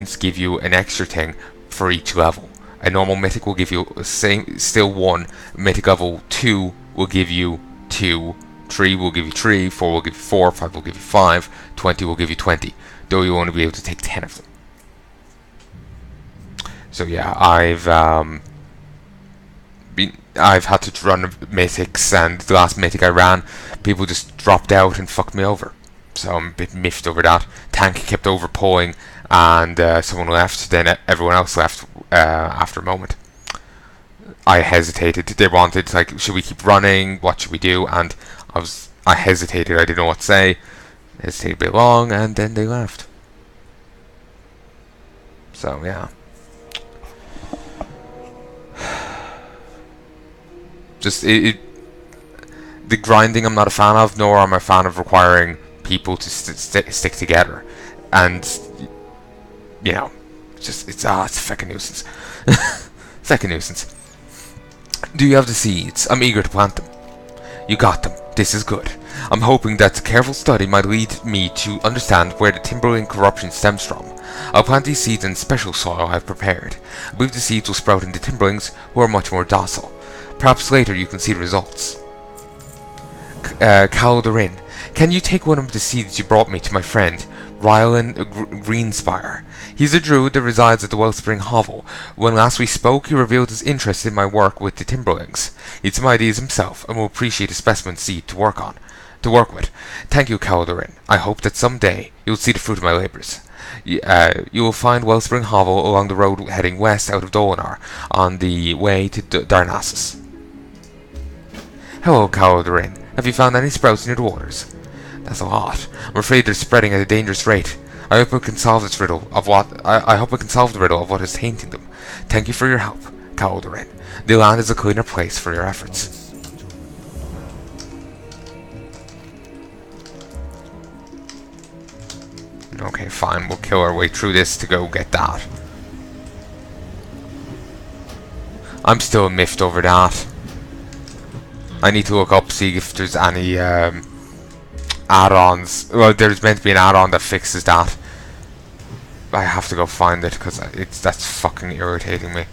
give you an extra thing for each level. A normal mythic will give you still 1. Mythic level 2 will give you 2. 3 will give you 3. 4 will give you 4. 5 will give you 5. 20 will give you 20. Though you'll only be able to take 10 of them. So yeah, I've had to run mythics, and the last mythic I ran, people just dropped out and fucked me over. So I'm a bit miffed over that. Tank kept overpulling, and someone left. Then everyone else left after a moment. I hesitated. They wanted, like, should we keep running? What should we do? And I hesitated. I didn't know what to say. Hesitated a bit long, and then they left. So yeah. Just the grinding I'm not a fan of, nor am I a fan of requiring people to stick together. And you know, it's a fucking nuisance. It's like a nuisance. Do you have the seeds? I'm eager to plant them. You got them. This is good. I'm hoping that careful study might lead me to understand where the Purging Corruption stems from. I'll plant these seeds in special soil I've prepared. I believe the seeds will sprout into Timberlings who are much more docile. Perhaps later you can see the results. Caladorin, can you take one of the seeds you brought me to my friend, Rylan Greenspire? He's a druid that resides at the Wellspring Hovel. When last we spoke, he revealed his interest in my work with the Timberlings. He had some ideas himself, and will appreciate a specimen seed to work with. Thank you, Caladorin. I hope that someday you'll see the fruit of my labours. You will find Wellspring Hovel along the road heading west out of Dolinar, on the way to Darnassus. Hello, Caladorin. Have you found any sprouts near the waters? That's a lot. I'm afraid they're spreading at a dangerous rate. I hope I can solve this riddle of what I hope I can solve the riddle of what is tainting them. Thank you for your help, Caladorin. The land is a cleaner place for your efforts. Okay, fine. We'll kill our way through this to go get that. I'm still miffed over that. I need to look up, see if there's any add-ons. Well, there's meant to be an add-on that fixes that. I have to go find it because that's fucking irritating me.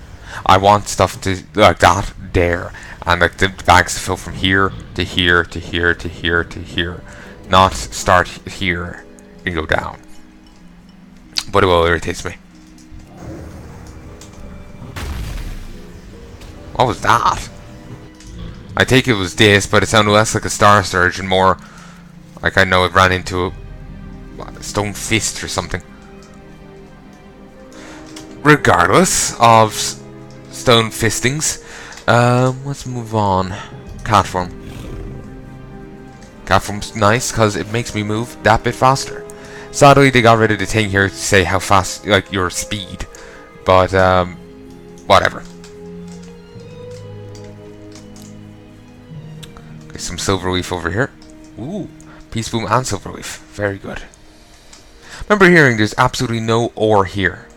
I want stuff to like that there, and like the bags to fill from here to here to here to here to here, not start here and go down. But it will irritates me. What was that? I take it was this, but it sounded less like a star surge and more like I know it ran into a stone fist or something. Regardless of stone fistings, let's move on. Catform. Catform's nice because it makes me move that bit faster. Sadly, they got rid of the thing here to say how fast, like your speed, but whatever. Okay, some silverleaf over here. Ooh, peace boom and silverleaf. Very good. Remember hearing there's absolutely no ore here,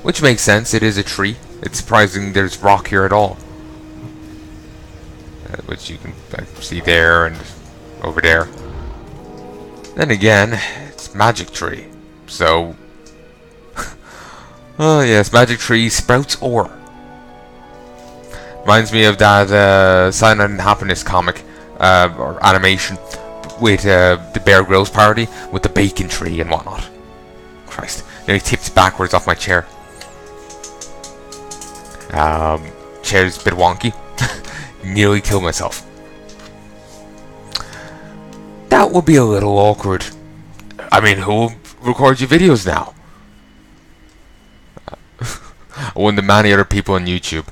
which makes sense. It is a tree. It's surprising there's rock here at all, which you can see there and over there. Then again, it's magic tree, so oh yes, magic tree sprouts ore. Reminds me of that Silent and Happiness comic or animation with the Bear Grylls parody with the bacon tree and whatnot. Christ, nearly tipped backwards off my chair. Chair's a bit wonky. Nearly killed myself. That would be a little awkward. I mean, who will record your videos now? One of the many other people on YouTube.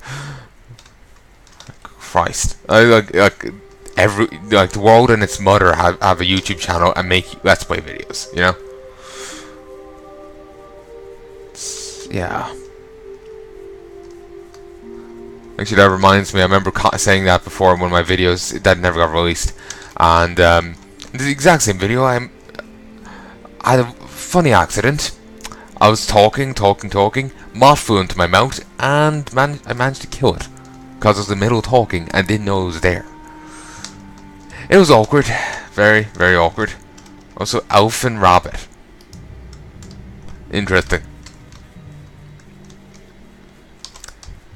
Christ, like the world and its mother have a YouTube channel and make Let's Play videos. You know? Yeah. Actually, that reminds me. I remember saying that before in one of my videos that never got released, and the exact same video. I had a funny accident. I was talking. Moth flew into my mouth, and I managed to kill it because I was in the middle of talking and didn't know it was there. It was awkward, very, very awkward. Also, elf and rabbit. Interesting.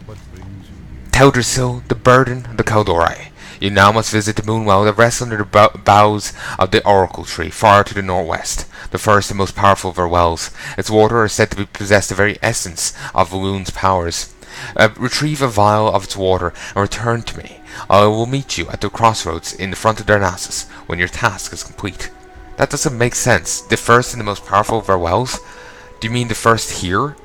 What brings you here? Teldrassil, the burden of the Caladorin. You now must visit the moonwell that rests under the boughs of the Oracle Tree, far to the northwest, the first and most powerful of our wells. Its water is said to possess the very essence of the moon's powers. Retrieve a vial of its water and return to me. I will meet you at the crossroads in the front of Darnassus when your task is complete. That doesn't make sense. The first and the most powerful of our wells? Do you mean the first here?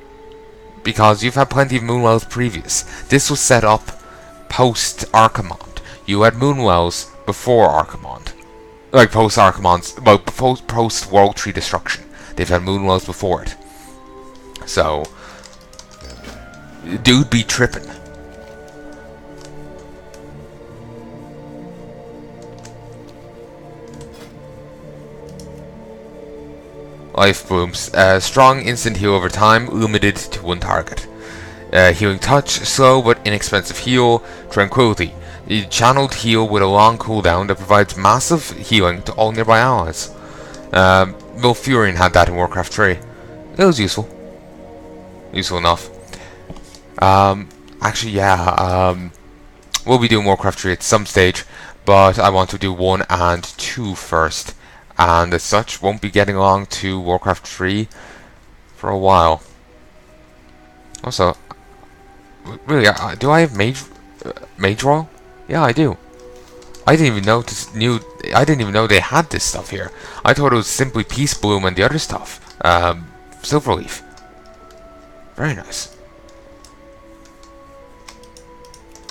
Because you've had plenty of moonwells previous. This was set up post-Archimonde. You had moonwells before Archimonde. Like post-Archimond's, well, post-World Tree destruction. They've had moonwells before it. So, dude be tripping. Life blooms. Strong instant heal over time, limited to one target. Healing touch, slow but inexpensive heal. Tranquility. The channeled heal with a long cooldown that provides massive healing to all nearby allies. Milfurion had that in Warcraft 3. It was useful. Useful enough. Actually, yeah. We'll be doing Warcraft 3 at some stage, but I want to do 1 and 2 first. And as such, won't be getting along to Warcraft 3 for a while. Also, really, do I have Mage Royal? Yeah, I do. I didn't even know they had this stuff here. I thought it was simply Peace Bloom and the other stuff. Silverleaf. Very nice.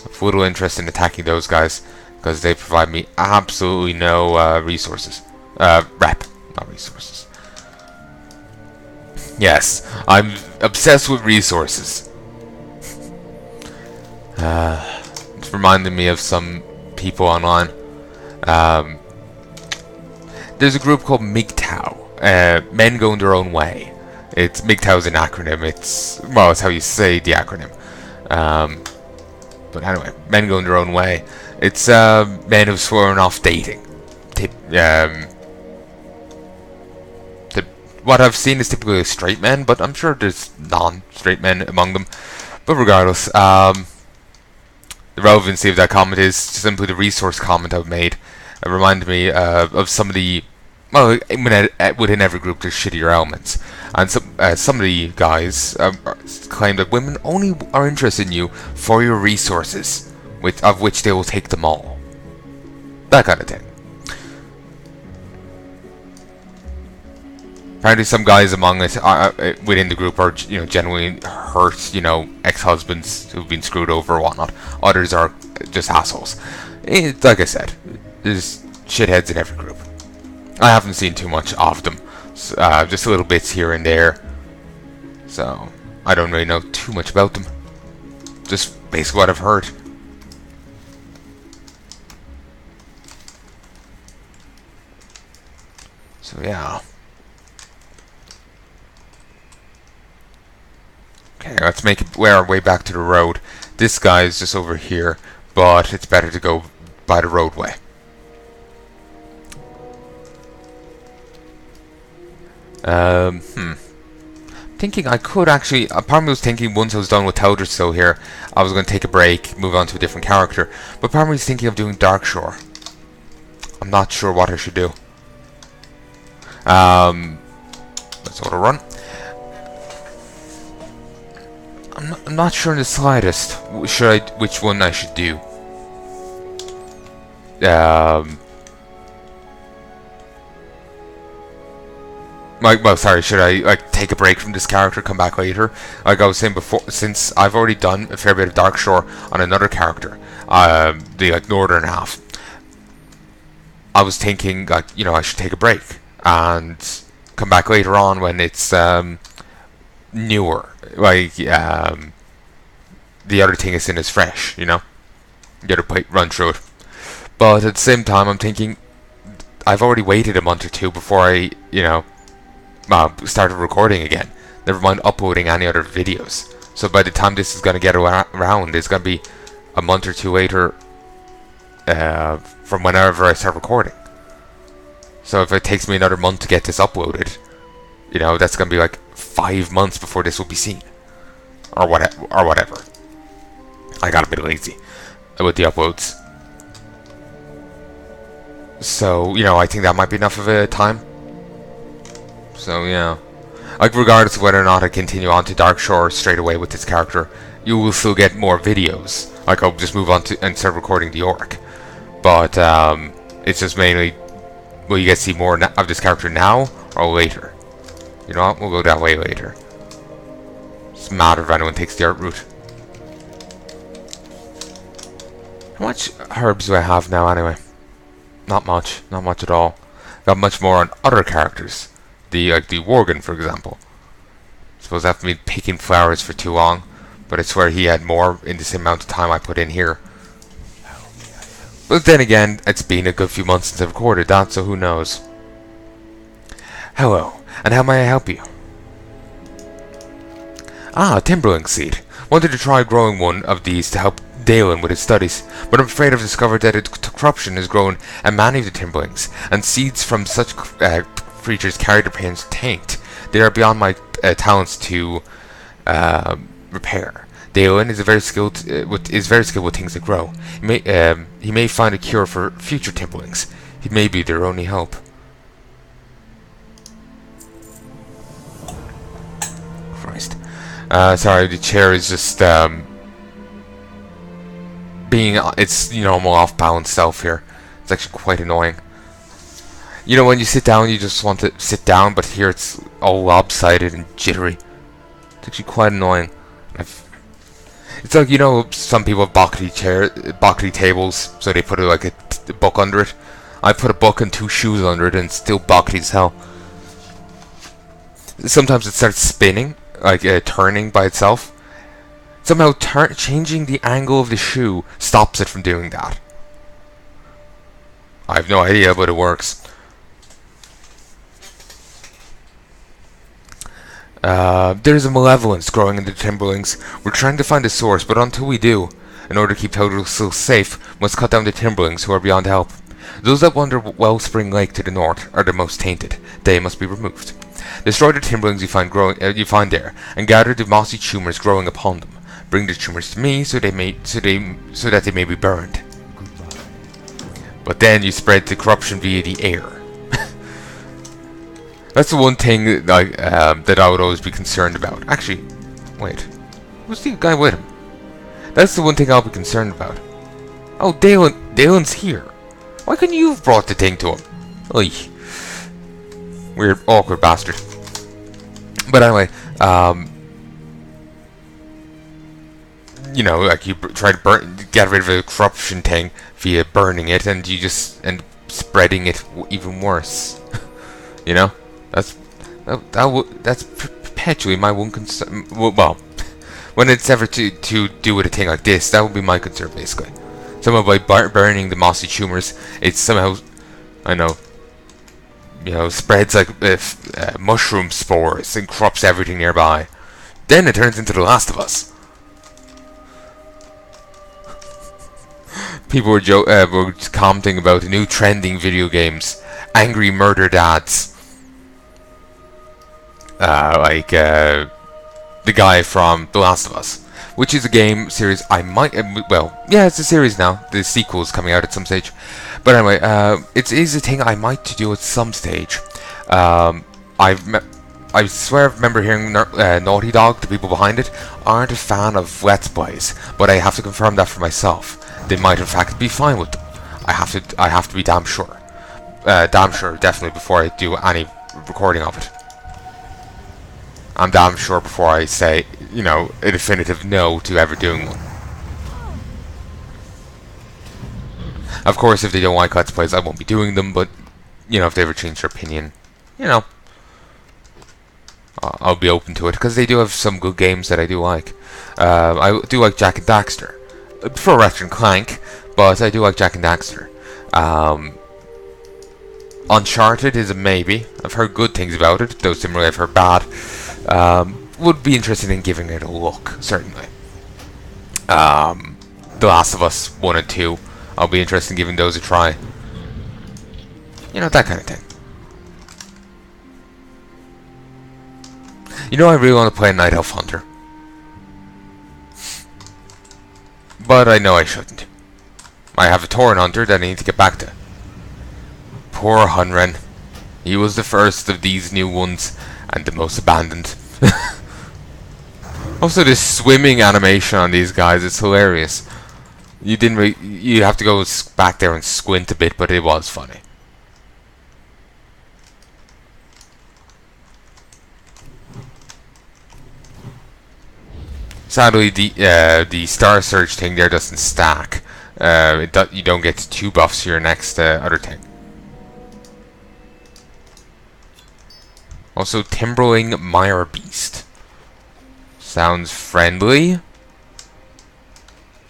I've little interest in attacking those guys because they provide me absolutely no resources. Rep, not resources. Yes, I'm obsessed with resources. It's reminding me of some people online. There's a group called MGTOW. Men Going Their Own Way. It's MGTOW is an acronym. It's how you say the acronym. But anyway, Men Going Their Own Way. It's men who've sworn off dating. What I've seen is typically straight men, but I'm sure there's non-straight men among them. But regardless, the relevancy of that comment is simply the resource comment I've made. It reminded me of some of the, within every group there's shittier elements. And some of the guys claim that women only are interested in you for your resources, of which they will take them all. That kind of thing. Apparently some guys among us within the group are genuinely hurt, ex-husbands who've been screwed over or whatnot. Others are just assholes. Like I said, there's shitheads in every group. I haven't seen too much of them. Just little bits here and there. So, I don't really know too much about them. Just basically what I've heard. So yeah. Okay, let's make our way back to the road. This guy is just over here, but it's better to go by the roadway. Thinking I could actually, part of me was thinking once I was done with Teldrassil here, I was going to take a break, move on to a different character. But part of me was thinking of doing Darkshore. I'm not sure what I should do. Let's auto run. I'm not sure in the slightest which one I should do. Should I take a break from this character, come back later? Like I was saying before, since I've already done a fair bit of Darkshore on another character, the northern half, I was thinking I should take a break and come back later on when it's newer. The other thing is in as fresh, Get a run through it. But at the same time, I'm thinking I've already waited a month or two before I, started recording again. Never mind uploading any other videos. So by the time this is going to get around, it's going to be a month or two later from whenever I start recording. So if it takes me another month to get this uploaded, You know, that's gonna be like 5 months before this will be seen, or whatever. I got a bit lazy with the uploads, so you know, I think that might be enough of a time. So yeah, like regardless of whether or not I continue on to Darkshore straight away with this character, you will still get more videos. Like I'll just move on to and start recording the orc, but it's just mainly, will you guys see more of this character now or later? You know what, we'll go that way later. It's a matter if anyone takes the art route. How much herbs do I have now anyway? Not much at all. Got much more on other characters. Like the Worgen, for example. Suppose I haven't been picking flowers for too long, but I swear he had more in the same amount of time I put in here. But then again, it's been a good few months since I've recorded that, so who knows. Hello, and how may I help you? Ah, Timberling seed. Wanted to try growing one of these to help Dalen with his studies, but I'm afraid I've discovered that corruption has grown in many of the Timberlings, and seeds from such creatures carry their parents taint. They are beyond my talents to repair. Dalen is very skilled with things that grow. He may find a cure for future Timberlings. He may be their only hope. Christ. Sorry, the chair is just being its normal off-balance self here. It's actually quite annoying. You know, when you sit down, you just want to sit down, but here it's all lopsided and jittery. It's actually quite annoying. It's like, you know, some people have bockety tables, so they put like a book under it. I put a book and 2 shoes under it, and it's still bockety as hell. Sometimes it starts spinning, like turning by itself. Somehow changing the angle of the shoe stops it from doing that. I have no idea, but it works. There's a malevolence growing in the Timberlings. We're trying to find a source, but until we do, in order to keep Total still safe, we must cut down the Timberlings who are beyond help. Those that wander Wellspring Lake to the north are the most tainted. They must be removed. Destroy the Timberlings you find there, and gather the mossy tumors growing upon them. Bring the tumors to me, so that they may be burned. But then you spread the corruption via the air. That's the one thing that I would always be concerned about. Actually, wait, who's the guy with him? That's the one thing I'll be concerned about. Oh, Dalen's here. Why couldn't you have brought the thing to him? Oy. Weird, awkward bastard. But anyway, you know, like you try to get rid of the corruption thing via burning it, and you just end up spreading it even worse. You know, that's perpetually my one concern. Well, when it's ever to do with a thing like this, that would be my concern basically. Somehow by burning the mossy tumors, it somehow, I know, you know, spreads like mushroom spores and corrupts everything nearby. Then it turns into The Last of Us. People were commenting about the new trending video games, angry murder dads. Like the guy from The Last of Us, which is a game series I might, well, yeah, it's a series now. The sequel's coming out at some stage. But anyway, it is a thing I might do at some stage. I swear I remember hearing Naughty Dog, the people behind it, aren't a fan of Let's Plays, but I have to confirm that for myself. They might in fact be fine with them. I have to be damn sure. Damn sure, definitely, before I do any recording of it. I'm damn sure before I say, you know, a definitive no to ever doing one. Of course, if they don't like Let's Plays, I won't be doing them, but, you know, if they ever change their opinion, you know, I'll be open to it, because they do have some good games that I do like. I do like Jak and Daxter. I prefer Ratchet and Clank, but I do like Jak and Daxter. Uncharted is a maybe. I've heard good things about it, though similarly I've heard bad. Would be interested in giving it a look, certainly. The Last of Us 1 and 2, I'll be interested in giving those a try. You know, that kind of thing. You know, I really want to play a Night Elf Hunter. But I know I shouldn't. I have a Tauren Hunter that I need to get back to. Poor Hunren. He was the first of these new ones, and the most abandoned. Also, this swimming animation on these guys is hilarious. You have to go back there and squint a bit, but it was funny. Sadly, the Star Surge thing there doesn't stack. You don't get 2 buffs to your next other thing. Also, Timberling Mire Beast. Sounds friendly.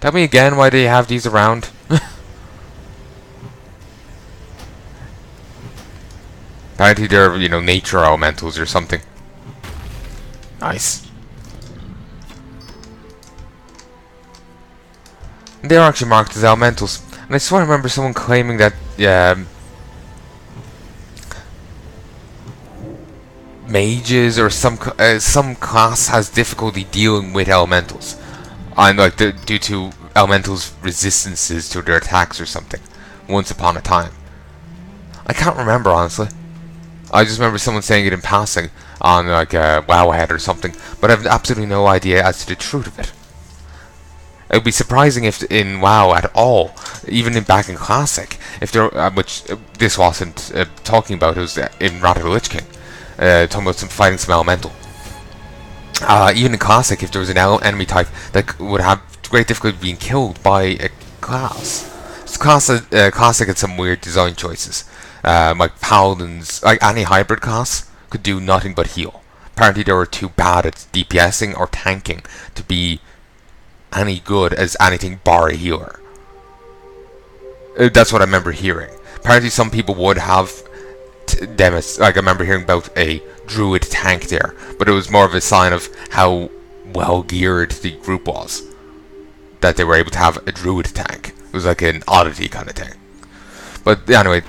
Tell me again why they have these around. Apparently they're, nature elementals or something. Nice. They are actually marked as elementals. And I swear I remember someone claiming that, mages or some class has difficulty dealing with elementals. And due to elementals' resistances to their attacks or something. Once upon a time. I can't remember, honestly. I just remember someone saying it in passing on Wowhead or something, but I have absolutely no idea as to the truth of it. It would be surprising if in WoW at all, even back in Classic, if there, which this wasn't talking about, it was in Wrath of the Lich King, talking about fighting some elemental. Even in Classic, if there was an enemy type that would have great difficulty being killed by a class. Classic had some weird design choices. Like Paladins, like any hybrid class, could do nothing but heal. Apparently they were too bad at DPSing or tanking to be any good as anything bar a healer. That's what I remember hearing. Apparently some people would have them as, I remember hearing about a druid tank there, but it was more of a sign of how well geared the group was, that they were able to have a druid tank. It was like an oddity kind of thing. But anyway,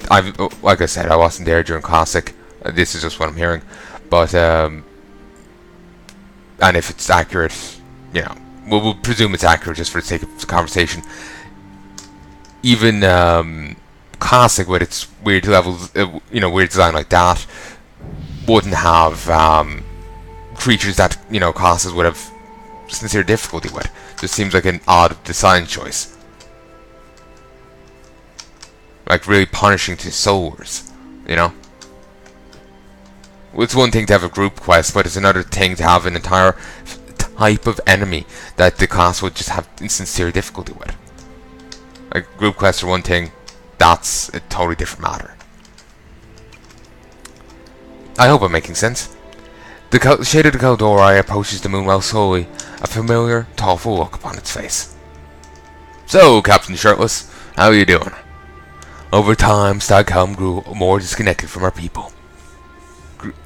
like I said, I wasn't there during Classic. This is just what I'm hearing. But and if it's accurate, we'll presume it's accurate just for the sake of the conversation. Even Classic, with its weird levels, weird design like that, wouldn't have creatures that classes would have sincere difficulty with. Just seems like an odd design choice. Like really punishing to souls, It's one thing to have a group quest, but it's another thing to have an entire type of enemy that the class would just have insincere difficulty with. Like group quests are one thing, that's a totally different matter. I hope I'm making sense. The shade of the Caladorin approaches the Moonwell slowly, a familiar, thoughtful look upon its face. So, Captain Shirtless, how are you doing? Over time, Staghelm grew more disconnected from our people.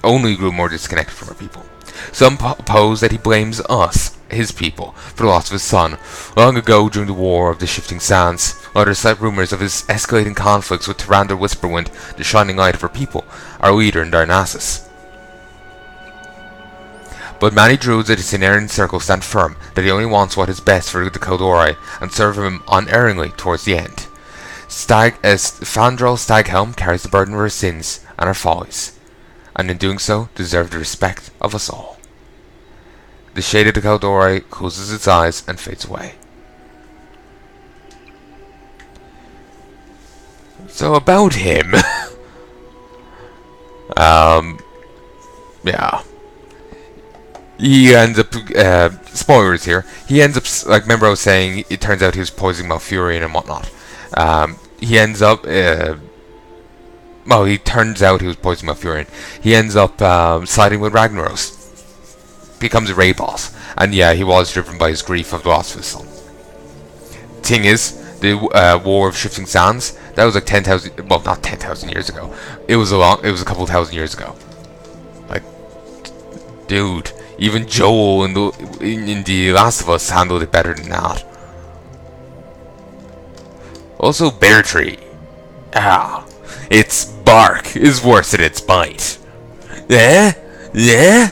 Only grew more disconnected from our people. Some pose that he blames us, his people, for the loss of his son, long ago during the War of the Shifting Sands. Others cite rumors of his escalating conflicts with Tyrande Whisperwind, the shining light of our people, our leader in Darnassus. But many druids at his Cenarian circle stand firm that he only wants what is best for the Caladorin, and serve him unerringly towards the end. Fandral Staghelm carries the burden of our sins and our follies, and in doing so deserves the respect of us all. The shade of the Caladorin closes its eyes and fades away. So about him, yeah. He ends up, spoilers here, he ends up, remember I was saying, it turns out he was poisoning Malfurion and whatnot. He ends up, he turns out he was poisoning Malfurion. He ends up, siding with Ragnaros. Becomes a raid boss. And yeah, he was driven by his grief of the loss of his son. Thing is, the War of Shifting Sands, that was like 10,000, well not 10,000 years ago. It was a couple thousand years ago. Like, dude. Even Joel in the Last of Us handled it better than that. Also, Bear Tree. Its bark is worse than its bite. Yeah? Yeah?